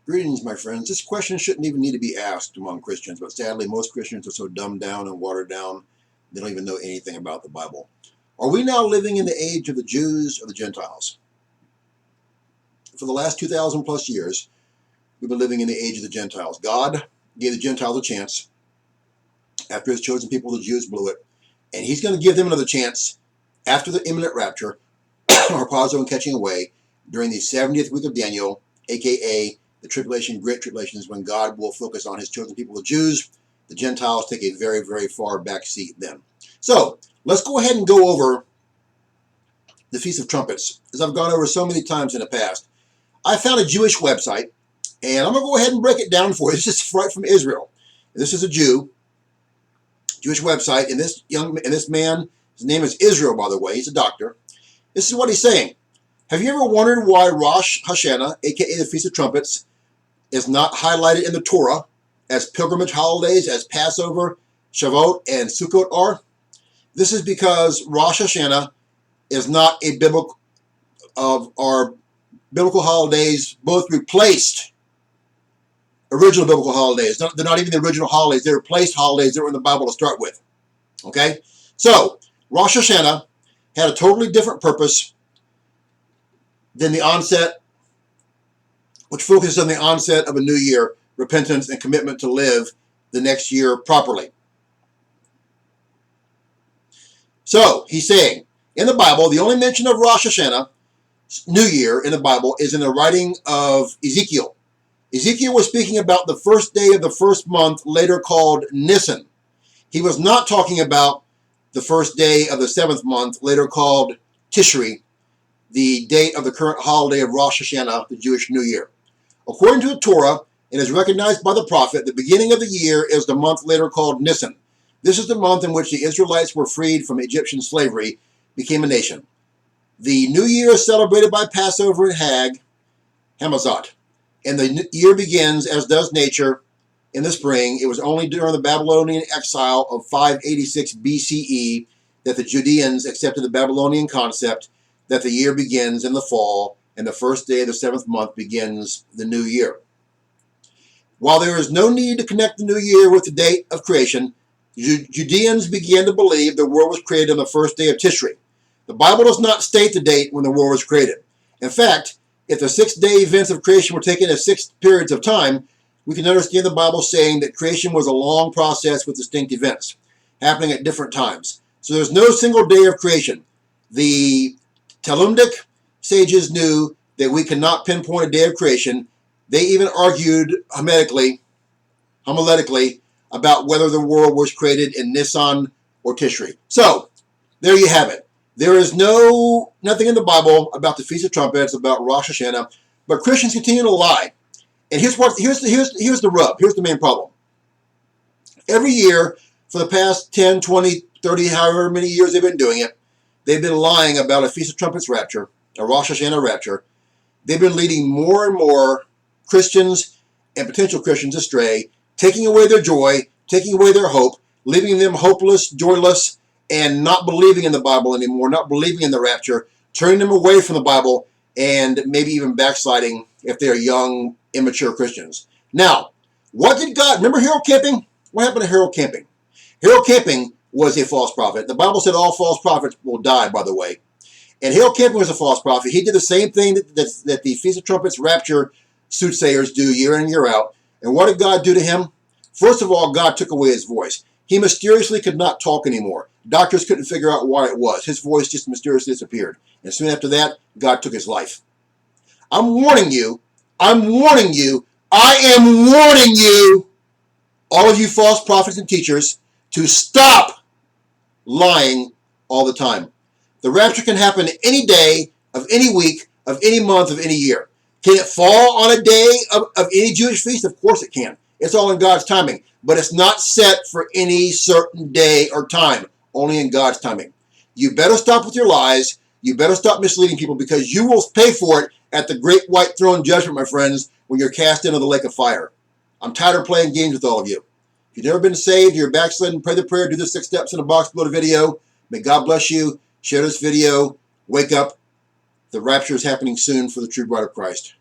Greetings, my friends. This question shouldn't even need to be asked among Christians, but sadly, most Christians are so dumbed down and watered down, they don't even know anything about the Bible. Are we now living in the age of the Jews or the Gentiles? For the last 2,000 plus years, we've been living in the age of the Gentiles. God gave the Gentiles a chance after his chosen people, the Jews, blew it, and he's going to give them another chance after the imminent rapture, or harpazo and catching away, during the 70th week of Daniel, aka the tribulation, great tribulation, is when God will focus on his chosen people, the Jews. The Gentiles take a very, very far back seat then. So let's go ahead and go over the Feast of Trumpets, as I've gone over so many times in the past. I found a Jewish website, and I'm going to go ahead and break it down for you. This is right from Israel. This is a Jewish website, and this man, his name is Israel, by the way. He's a doctor. This is what he's saying. Have you ever wondered why Rosh Hashanah, aka the Feast of Trumpets, is not highlighted in the Torah as pilgrimage holidays as Passover, Shavuot, and Sukkot are? This is because Rosh Hashanah is not a biblical of our biblical holidays. Both replaced original biblical holidays. They're not even the original holidays. They replaced holidays that were in the Bible to start with. Okay, so Rosh Hashanah had a totally different purpose than the onset, which focuses on the onset of a new year, repentance, and commitment to live the next year properly. So, he's saying, in the Bible, the only mention of Rosh Hashanah, New Year, in the Bible is in the writing of Ezekiel. Ezekiel was speaking about the first day of the first month, later called Nisan. He was not talking about the first day of the seventh month, later called Tishri, the date of the current holiday of Rosh Hashanah, the Jewish New Year. According to the Torah, and is recognized by the prophet, the beginning of the year is the month later called Nisan. This is the month in which the Israelites were freed from Egyptian slavery, became a nation. The New Year is celebrated by Passover and Hamazot, and the year begins, as does nature, in the spring. It was only during the Babylonian exile of 586 BCE that the Judeans accepted the Babylonian concept that the year begins in the fall, and the first day of the seventh month begins the new year. While there is no need to connect the new year with the date of creation, Judeans began to believe the world was created on the first day of Tishri. The Bible does not state the date when the world was created. In fact, if the 6 day events of creation were taken as 6 periods of time, we can understand the Bible saying that creation was a long process with distinct events happening at different times. So there's no single day of creation. The Talmudic sages knew that we cannot pinpoint a day of creation. They even argued homiletically about whether the world was created in Nisan or Tishri. So, there you have it. There is nothing in the Bible about the Feast of Trumpets, about Rosh Hashanah, but Christians continue to lie. And here's the rub. Here's the main problem. Every year, for the past 10, 20, 30, however many years they've been doing it, they've been lying about a Feast of Trumpets rapture, a Rosh Hashanah rapture. They've been leading more and more Christians and potential Christians astray, taking away their joy, taking away their hope, leaving them hopeless, joyless, and not believing in the Bible anymore, not believing in the rapture, turning them away from the Bible, and maybe even backsliding if they are young, immature Christians. Now, what did God... Remember Harold Camping? What happened to Harold Camping? Harold Camping was a false prophet. The Bible said all false prophets will die, by the way. And Harold Camping was a false prophet. He did the same thing that the Feast of Trumpets rapture soothsayers do year in, year out. And what did God do to him? First of all, God took away his voice. He mysteriously could not talk anymore. Doctors couldn't figure out why it was. His voice just mysteriously disappeared. And soon after that, God took his life. I'm warning you, I am warning you, all of you false prophets and teachers, to stop lying all the time. The rapture can happen any day of any week, of any month, of any year. Can it fall on a day of any Jewish feast? Of course it can. It's all in God's timing. But it's not set for any certain day or time. Only in God's timing. You better stop with your lies. You better stop misleading people, because you will pay for it at the great white throne judgment, my friends, when you're cast into the lake of fire. I'm tired of playing games with all of you. If you've never been saved, you're backslidden, pray the prayer, do the 6 steps in the box below the video. May God bless you. Share this video. Wake up. The rapture is happening soon for the true bride of Christ.